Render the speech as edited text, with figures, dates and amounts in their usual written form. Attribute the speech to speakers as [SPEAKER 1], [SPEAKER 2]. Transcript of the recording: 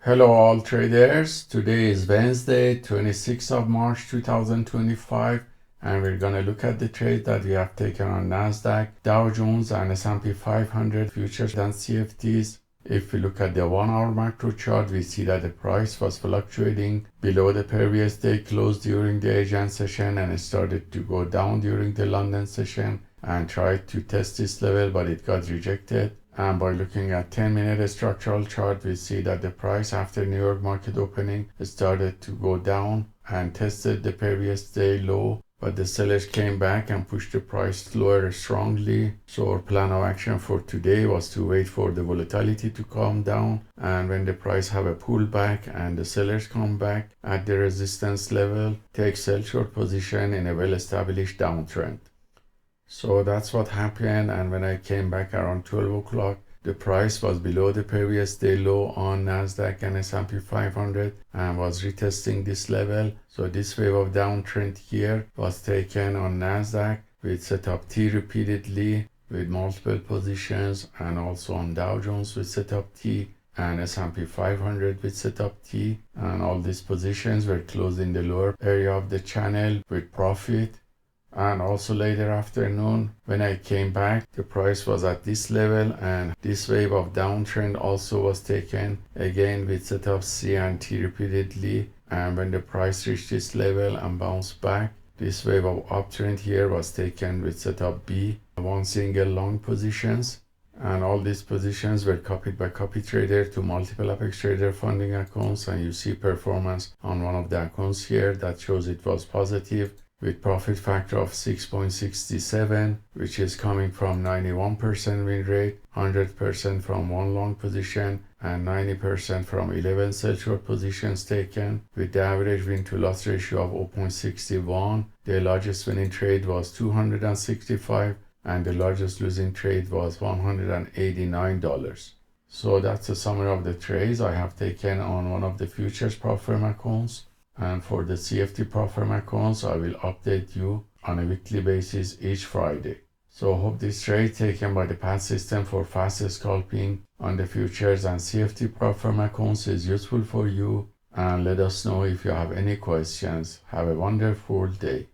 [SPEAKER 1] Hello all traders, today is Wednesday 26th of March 2025 and we're going to look at the trade that we have taken on Nasdaq, Dow Jones and S&P 500 futures and CFDs. If we look at the 1 hour macro chart, we see that the price was fluctuating below the previous day close during the Asian session and it started to go down during the London session and tried to test this level, but it got rejected. And by looking at 10-minute structural chart, we see that the price after New York market opening started to go down and tested the previous day low, but the sellers came back and pushed the price lower strongly. So our plan of action for today was to wait for the volatility to calm down, and when the price have a pullback and the sellers come back at the resistance level, take sell short position in a well-established downtrend. So that's what happened, and when I came back around 12 o'clock, the price was below the previous day low on Nasdaq and S&P 500 and was retesting this level. So this wave of downtrend here was taken on Nasdaq with setup T repeatedly with multiple positions, and also on Dow Jones with setup T and S&P 500 with setup T, and all these positions were closed in the lower area of the channel with profit. And also later afternoon, when I came back, the price was at this level, and this wave of downtrend also was taken again with setup C and T repeatedly. And when the price reached this level and bounced back, this wave of uptrend here was taken with setup B, one single long positions. And all these positions were copied by copy trader to multiple Apex Trader funding accounts, and you see performance on one of the accounts here that shows it was positive, with profit factor of 6.67, which is coming from 91% win rate, 100% from one long position, and 90% from 11 sell short positions taken, with the average win to loss ratio of 0.61. The largest winning trade was $265, and the largest losing trade was $189. So that's a summary of the trades I have taken on one of the futures prop firm accounts. And for the CFD prop firm accounts, I will update you on a weekly basis each Friday. So hope this trade taken by the PAAT system for fast scalping on the futures and CFD prop firm accounts is useful for you, and let us know if you have any questions. Have a wonderful day.